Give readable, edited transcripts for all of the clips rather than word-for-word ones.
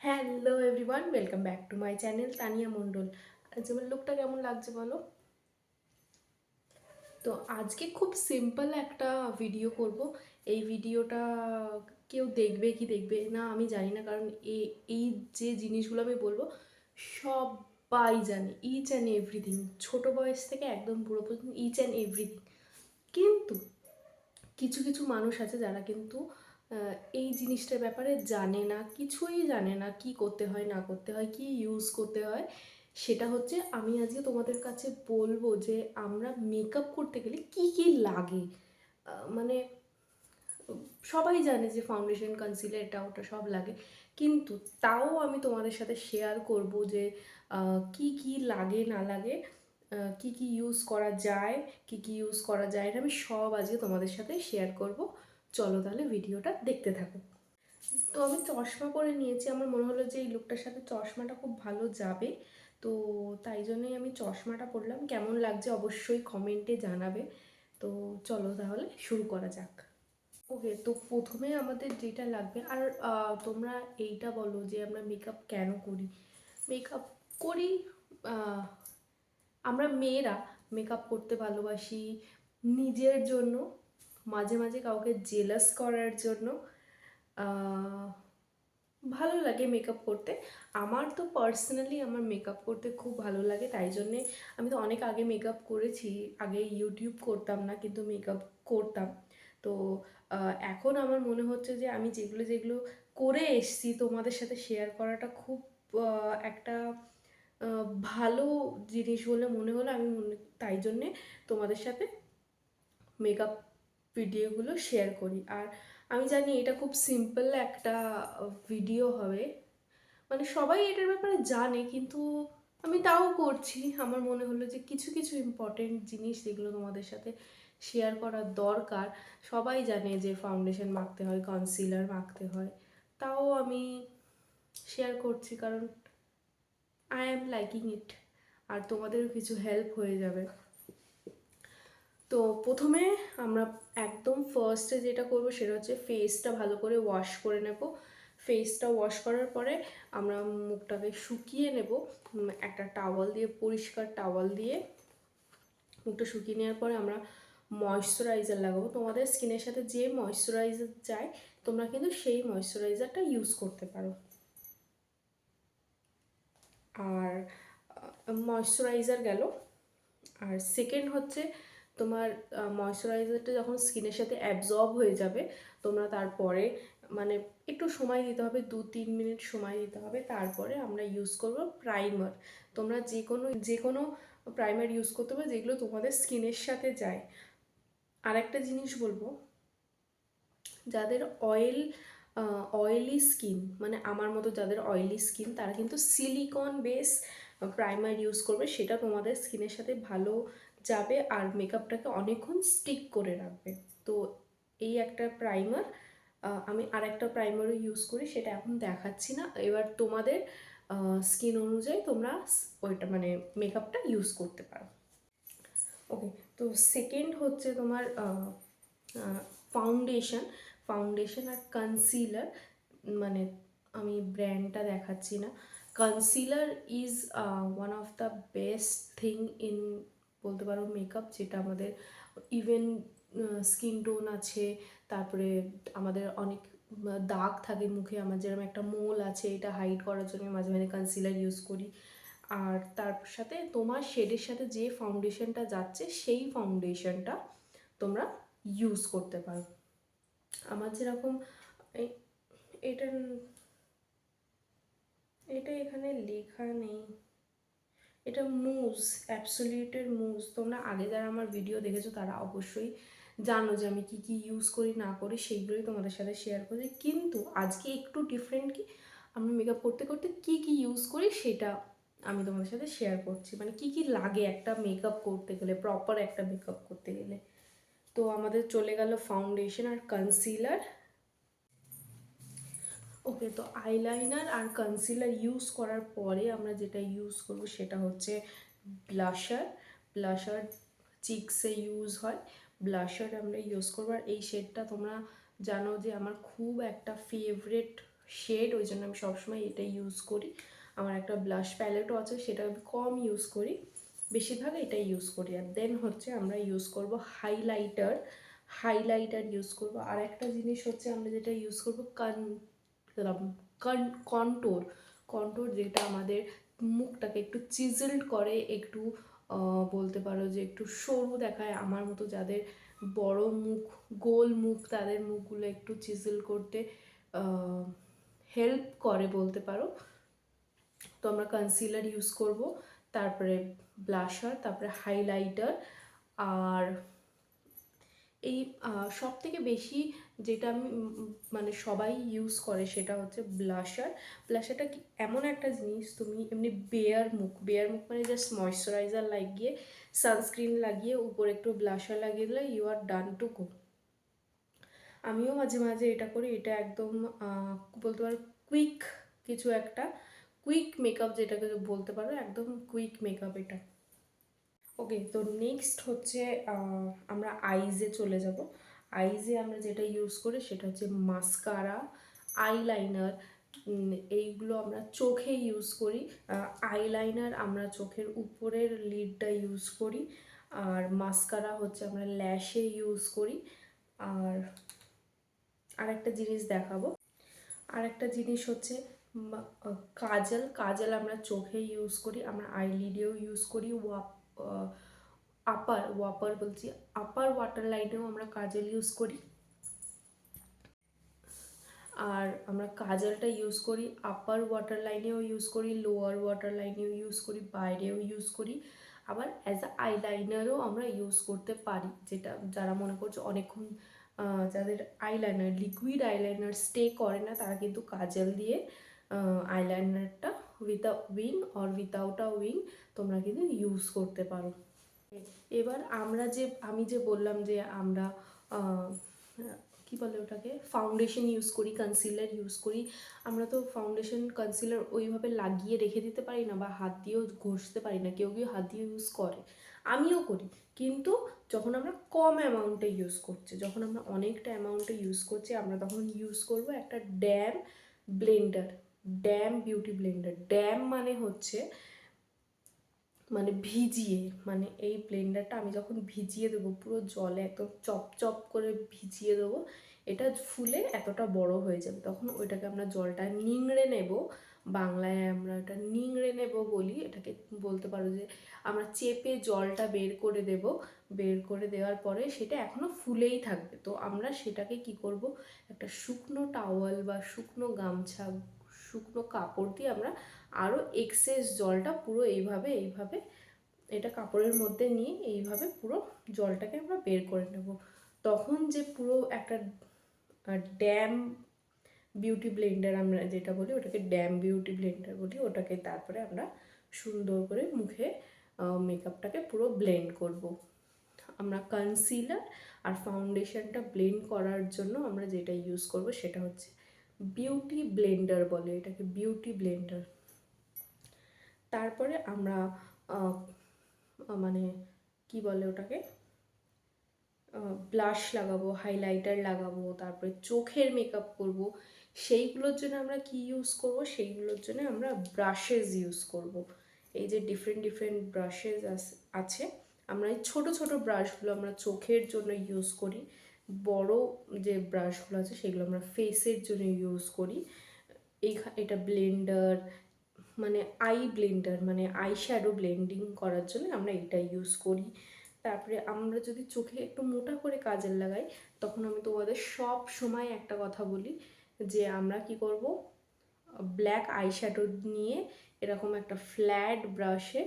Hello everyone, welcome back to my channel Tania Mondal. আজ আমার লুকটা কেমন লাগছে বলো? তো আজকে খুব সিম্পল একটা ভিডিও করব। এই ভিডিওটা কেউ দেখবে কি দেখবে না আমি জানি না, কারণ এই যে জিনিসগুলো আমি বলবো সবাই জানে, ইচ অ্যান্ড এভরিথিং, ছোট বয়স থেকে একদম বুড়ো পর্যন্ত ইচ অ্যান্ড এভরিথিং। কিন্তু কিছু কিছু মানুষ আছে যারা কিন্তু এই জিনিসটার ব্যাপারে জানে না, কিছুই জানে না, কি করতে হয় না করতে হয়, কি ইউজ করতে হয়। সেটা হচ্ছে আমি আজকে তোমাদের কাছে বলবো যে আমরা মেকআপ করতে গেলে কি কি লাগে। মানে সবাই জানে যে ফাউন্ডেশন, কনসিলার, এটা ওটা সব লাগে, কিন্তু তাও আমি তোমাদের সাথে শেয়ার করব যে কি কি লাগে না লাগে, কি কি ইউজ করা যায়, কি কি ইউজ করা যায় না, আমি সব আজকে তোমাদের সাথে শেয়ার করব। চলো তাহলে ভিডিওটা দেখতে থাকো। তো আমি চশমা পরে নিয়েছি, আমার মনে হলো যে এই লুকটার সাথে চশমাটা খুব ভালো যাবে, তো তাই জন্যই আমি চশমাটা পরলাম। কেমন লাগছে অবশ্যই কমেন্টে জানাবে। তো চলো তাহলে শুরু করা যাক। ওকে, তো প্রথমে আমাদের যেটা লাগবে, আর তোমরা এইটা বলো যে আমরা মেকআপ কেন করি। মেকআপ করি, আহ, আমরা মেয়েরা মেকআপ করতে ভালোবাসি নিজের জন্য, মাঝে মাঝে কাউকে জেলাস করার জন্য। আহ, ভালো লাগে মেকআপ করতে। আমার তো পার্সোনালি আমার মেকআপ করতে খুব ভালো লাগে, তাই জন্যে আমি তো অনেক আগে মেকআপ করেছি। আগে ইউটিউব করতাম না, কিন্তু মেকআপ করতাম। তো এখন আমার মনে হচ্ছে যে আমি যেগুলো যেগুলো করে এসছি তোমাদের সাথে শেয়ার করাটা খুব একটা ভালো জিনিস বলে মনে হলো। তাই জন্যে তোমাদের সাথে মেকআপ ভিডিওগুলো শেয়ার করি। আর আমি জানি এটা খুব সিম্পল একটা ভিডিও হবে, মানে সবাই এটার ব্যাপারে জানে, কিন্তু আমি তাও করছি। আমার মনে হলো যে কিছু কিছু ইম্পর্টেন্ট জিনিস যেগুলো তোমাদের সাথে শেয়ার করা দরকার। সবাই জানে যে ফাউন্ডেশন মাখতে হয়, কনসিলার মাখতে হয়, তাও আমি শেয়ার করছি কারণ আই অ্যাম লাইকিং ইট, আর তোমাদেরও কিছু হেল্প হয়ে যাবে। তো প্রথমে আমরা একদম ফার্স্টে যেটা করব সেটা হচ্ছে ফেসটা ভালো করে ওয়াশ করে নেব। ফেসটা ওয়াশ করার পরে আমরা মুখটাকে শুকিয়ে নেব। একটা টাওয়াল দিয়ে, পরিষ্কার টাওয়াল দিয়ে মুখটা শুকিয়ে নেওয়ার পরে আমরা ময়শ্চারাইজার লাগাবো। তোমাদের স্কিনের সাথে যে ময়শ্চারাইজার যায় তোমরা কিন্তু সেই ময়শ্চারাইজারটা ইউজ করতে পারো। আর ময়শ্চারাইজার গেল। আর সেকেন্ড হচ্ছে তোমার ময়শ্চারাইজারটা যখন স্কিনের সাথে অ্যাবজর্ব হয়ে যাবে, তোমরা তারপরে মানে একটু সময় দিতে হবে, 2-3 মিনিট সময় দিতে হবে। তারপরে আমরা ইউজ করব প্রাইমার। তোমরা যে কোনো প্রাইমার ইউজ করতে পারো যেগুলো তোমাদের স্কিনের সাথে যায়। আর একটা জিনিস বলবো, যাদের অয়েলি স্কিন, মানে আমার মতো যাদের অয়েলি স্কিন, তারা কিন্তু সিলিকন বেস প্রাইমার ইউজ করবে, সেটা তোমাদের স্কিনের সাথে ভালো যাবে আর মেকআপটাকে অনেকক্ষণ স্টিক করে রাখবে। তো এই একটা প্রাইমার। আমি আর একটা প্রাইমারও ইউজ করি, সেটা এখন দেখাচ্ছি না। এবার তোমাদের স্কিন অনুযায়ী তোমরা ওইটা মানে মেকআপটা ইউজ করতে পারো। ওকে, তো সেকেন্ড হচ্ছে তোমার ফাউন্ডেশন। ফাউন্ডেশন আর কনসিলার, মানে আমি ব্র্যান্ডটা দেখাচ্ছি না। Concealer is one of the best thing in, বলতে পারো, মেকআপ, যেটা আমাদের ইভেন স্কিন টোন আছে, তারপরে আমাদের অনেক দাগ থাকে মুখে, আমার যেরকম একটা মোল আছে, এটা হাইড করার জন্য মাঝে মাঝে কনসিলার ইউজ করি। আর তার সাথে তোমার শেডের সাথে যে ফাউন্ডেশনটা যাচ্ছে সেই ফাউন্ডেশনটা তোমরা ইউজ করতে পারো। আমার যেরকম এটা এটা এখানে লেখা নেই, এটা মুজ, অ্যাবসোলিউটের মুজ। তোমরা আগে যারা আমার ভিডিও দেখেছো তারা অবশ্যই জানো যে আমি কি কি ইউজ করি না করি, সেইগুলোই তোমাদের সাথে শেয়ার করি। কিন্তু আজকে একটু ডিফারেন্ট, কি আমি মেকআপ করতে করতে কি কি ইউজ করি সেটা আমি তোমাদের সাথে শেয়ার করছি, মানে কি কি লাগে একটা মেকআপ করতে গেলে, প্রপার একটা মেকআপ করতে গেলে। তো আমাদের চলে গেল ফাউন্ডেশন আর কনসিলার। ওকে, তো আইলাইনার আর কনসিলার ইউজ করার পরে আমরা যেটা ইউজ করব সেটা হচ্ছে ব্লাশার। ব্লাশার চিক্সে ইউজ হয়, ব্লাশার আমরা ইউজ করবো। আর এই শেডটা তোমরা জানো যে আমার খুব একটা ফেভারেট শেড, ওই জন্য আমি সবসময় এটাই ইউজ করি। আমার একটা ব্লাশ প্যালেটও আছে, সেটা আমি কম ইউজ করি, বেশিরভাগ এটাই ইউজ করি। আর দেন হচ্ছে আমরা ইউজ করব হাইলাইটার, হাইলাইটার ইউজ করব। আর একটা জিনিস হচ্ছে আমরা যেটা ইউজ করব কন্টোর, কন্টোর যেটা আমাদের মুখটাকে একটু চিজেলড করে, একটু বলতে পারো যে একটু সরু দেখায়। আমার মতো যাদের বড় মুখ, গোল মুখ, তাদের মুখগুলো একটু চিজেল করতে হেল্প করে বলতে পারো। তো আমরা কনসিলার ইউজ করব, তারপরে ব্লাশার, তারপরে হাইলাইটার। আর এই সব থেকে বেশি যেটা আমি মানে সবাই ইউজ করে সেটা হচ্ছে ব্লাশার। ব্লাশারটা কি এমন একটা জিনিস, তুমি এমনি বেয়ার মুখ, বেয়ার মুখ মানে জাস্ট ময়শ্চারাইজার লাগিয়ে, সানস্ক্রিন লাগিয়ে, উপরে একটু ব্লাশার লাগিয়ে দিলে you R done to go. আমিও মাঝে মাঝে এটা করি। এটা একদম বলতে পারো কুইক কিছু একটা, কুইক মেকআপ যেটাকে বলতে পারো, একদম কুইক মেকআপ এটা। ওকে, তো নেক্সট হচ্ছে আমরা আইজে চলে যাব। আইজে আমরা যেটা ইউজ করি সেটা হচ্ছে মাস্কারা, আইলাইনার, এইগুলো আমরা চোখে ইউজ করি। আইলাইনার আমরা চোখের উপরের লিডটা ইউজ করি, আর মাস্কারা হচ্ছে আমরা ল্যাশে ইউজ করি। আর আরেকটা জিনিস দেখাবো, আরেকটা জিনিস হচ্ছে কাজল, কাজল আমরা চোখে ইউজ করি, আমরা আইলিডেও ইউজ করি, ওয়াপার বলছি, আপার ওয়াটার লাইনেও আমরা কাজল ইউজ করি। আর আমরা কাজলটা ইউজ করি আপার ওয়াটার লাইনেও ইউজ করি, লোয়ার ওয়াটার লাইনেও ইউজ করি, বাইরেও ইউজ করি। আবার অ্যাজ আ আইলাইনারও আমরা ইউজ করতে পারি, যেটা যারা মনে করছে অনেকক্ষণ যাদের আইলাইনার, লিকুইড আইলাইনার স্টে করে না, তারা কিন্তু কাজল দিয়ে আইলাইনারটা with a wing or without a wing তোমরা কিন্তু ইউজ করতে পারো। এবার আমি যে বললাম যে আমরা কি বলে ওটাকে, ফাউন্ডেশন ইউজ করি, কনসিলার ইউজ করি। আমরা তো ফাউন্ডেশন কনসিলার ওইভাবে লাগিয়ে রেখে দিতে পারি না, বা হাত দিয়েও ঘষতে পারি না, কেউ কেউ হাত দিয়ে ইউজ করে, আমিও করি। কিন্তু যখন আমরা কম অ্যামাউন্টে ইউজ করছি, যখন আমরা অনেকটা অ্যামাউন্টে ইউজ করছি, আমরা তখন ইউজ করব একটা damp blender, damp beauty blender. Damp মানে হচ্ছে মানে ভিজিয়ে, মানে এই ব্লেন্ডারটা আমি যখন ভিজিয়ে দেবো পুরো জলে একদম চপ করে ভিজিয়ে দেবো, এটা ফুলে এতটা বড় হয়ে যাবে, তখন ওইটাকে আমরা জলটা নিংড়ে নেব, বাংলায় আমরা এটা নিংড়ে নেব বলি। এটাকে বলতে পারো যে আমরা চেপে জলটা বের করে দেব, বের করে দেওয়ার পরে সেটা এখনও ফুলেই থাকবে। তো আমরা সেটাকে কি করব, একটা শুকনো টাওয়াল বা শুকনো গামছা, শুকনো কাপড় দিয়ে আমরা আরও এক্সেস জলটা পুরো এইভাবে এটা কাপড়ের মধ্যে নিয়ে এইভাবে পুরো জলটাকে আমরা বের করে নেব। তখন যে পুরো একটা ড্যাম বিউটি ব্লেন্ডার আমরা যেটা বলি, ওটাকে ড্যাম বিউটি ব্লেন্ডার বলি, ওটাকে তারপরে আমরা সুন্দর করে মুখে মেকআপটাকে পুরো ব্লেন্ড করব। আমরা কনসিলার আর ফাউন্ডেশনটা ব্লেন্ড করার জন্য আমরা যেটা ইউজ করব সেটা হচ্ছে বিউটি ব্লেন্ডার বলে এটাকে, বিউটি ব্লেন্ডার। তারপরে আমরা মানে কি বলে ওটাকে, ব্লাশ লাগাবো, হাইলাইটার লাগাবো, তারপরে চোখের মেকআপ করব। সেইগুলোর জন্য আমরা কি ইউজ করব, সেইগুলোর জন্য আমরা ব্রাশেস ইউজ করব। এই যে ডিফারেন্ট ব্রাশেস আছে, আমরা এই ছোটো ব্রাশগুলো আমরা চোখের জন্য ইউজ করি, বড় যে ব্রাশগুলো আছে সেগুলো আমরা ফেসের জন্য ইউজ করি। এটা ব্লেন্ডার মানে আই ব্লেন্ডার, মানে আই শ্যাডো ব্লেন্ডিং করার জন্য আমরা এটা ইউজ করি। তারপরে আমরা যদি চোখে একটু মোটা করে কাজল লাগাই, তখন আমি তোমাদের সব সময় একটা কথা বলি যে আমরা কি করব, ব্ল্যাক আই শ্যাডো নিয়ে এরকম একটা ফ্ল্যাট ব্রাশে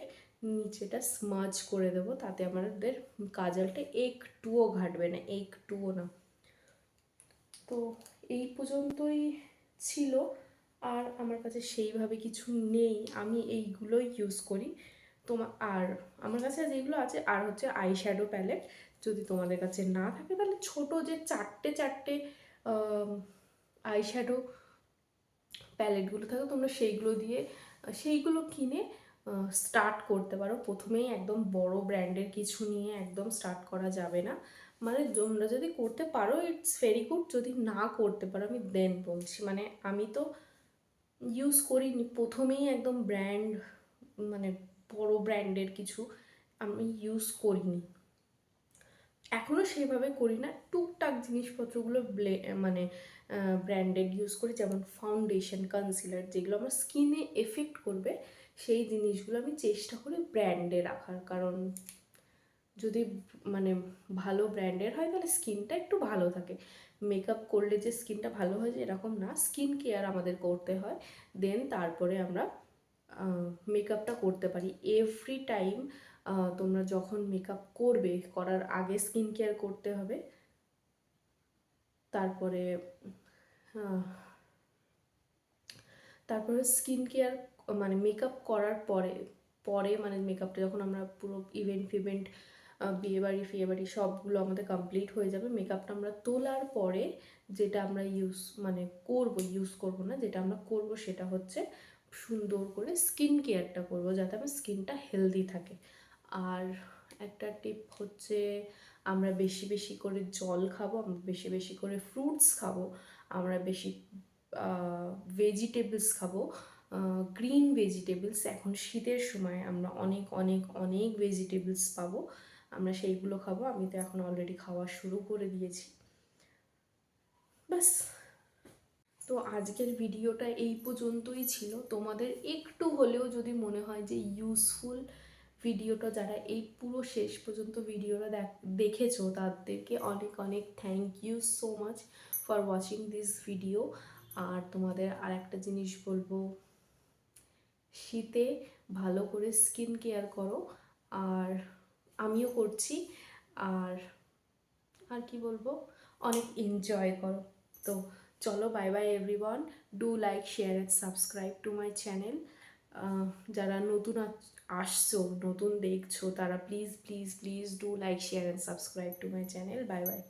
নিচেটা স্মাজ করে দেবো, তাতে আমাদের কাজলটা একটুও ঘাটবে না, একটুও না। তো এই পর্যন্তই ছিল, আর আমার কাছে সেইভাবে কিছু নেই, আমি এইগুলোই ইউজ করি। আর আমার কাছে যেগুলো আছে আর হচ্ছে আই শ্যাডো প্যালেট, যদি তোমাদের কাছে না থাকে তাহলে ছোটো যে চারটে আই শ্যাডো প্যালেটগুলো থাকে, তোমরা সেইগুলো কিনে স্টার্ট করতে পারো। প্রথমেই একদম বড় ব্র্যান্ডের কিছু নিয়ে একদম স্টার্ট করা যাবে না, মানে তোমরা যদি করতে পারো ইটস ভেরি গুড, যদি না করতে পারো আমি দেন বলছি, মানে আমি তো ইউজ করিনি প্রথমেই একদম ব্র্যান্ড, মানে বড় ব্র্যান্ডের কিছু আমি ইউজ করিনি, এখনও সেভাবে করি না। টুকটাক জিনিসপত্রগুলো মানে ব্র্যান্ডেড ইউজ করি, যেমন ফাউন্ডেশন, কনসিলার, যেগুলো আমার স্কিনে এফেক্ট করবে সেই জিনিসগুলো আমি চেষ্টা করি ব্র্যান্ডে রাখার, কারণ যদি মানে ভালো ব্র্যান্ডের হয় তাহলে স্কিনটা একটু ভালো থাকে। মেকআপ করলে যে স্কিনটা ভালো হয়ে যায় এরকম না, স্কিন কেয়ার আমাদের করতে হয়, দেন তারপরে আমরা মেকআপটা করতে পারি। এভরি টাইম তোমরা যখন মেকআপ করবে, করার আগে স্কিন কেয়ার করতে হবে, তারপরে তারপরে স্কিন কেয়ার মানে মেকআপ করার পরে পরে মানে মেকআপটা যখন আমরা পুরো ইভেন্ট ফিভেন্ট, বিয়েবাড়ি ফিয়েবাড়ি সবগুলো আমাদের কমপ্লিট হয়ে যাবে, মেকআপটা আমরা তোলার পরে যেটা আমরা ইউজ করব না, যেটা আমরা করব সেটা হচ্ছে সুন্দর করে স্কিন কেয়ারটা করব, যাতে আমার স্কিনটা হেলদি থাকে। আর একটা টিপ হচ্ছে আমরা বেশি বেশি করে জল খাবো, আমরা বেশি বেশি করে ফ্রুটস খাবো, আমরা বেশি ভেজিটেবলস খাবো, গ্রিন ভেজিটেবলস। এখন শীতের সময় আমরা অনেক অনেক অনেক ভেজিটেবলস পাবো, আমরা সেইগুলো খাবো। আমি তো এখন অলরেডি খাওয়া শুরু করে দিয়েছি। বাস, তো আজকের ভিডিওটা এই পর্যন্তই ছিল। তোমাদের একটু হলেও যদি মনে হয় যে ইউজফুল ভিডিওটা, যারা এই পুরো শেষ পর্যন্ত ভিডিওটা দেখেছো তাদেরকে অনেক অনেক thank you so much for watching this video. আর তোমাদের আর একটা জিনিস বলবো, শীতে ভালো করে স্কিন কেয়ার করো, আর আমিও করছি। আর আর কি বলবো, অনেক এনজয় করো। তো চলো, bye bye everyone, do like share and subscribe to my channel. যারা নতুন আসছো, নতুন দেখছো, তারা please please please do like share and subscribe to my channel. Bye bye.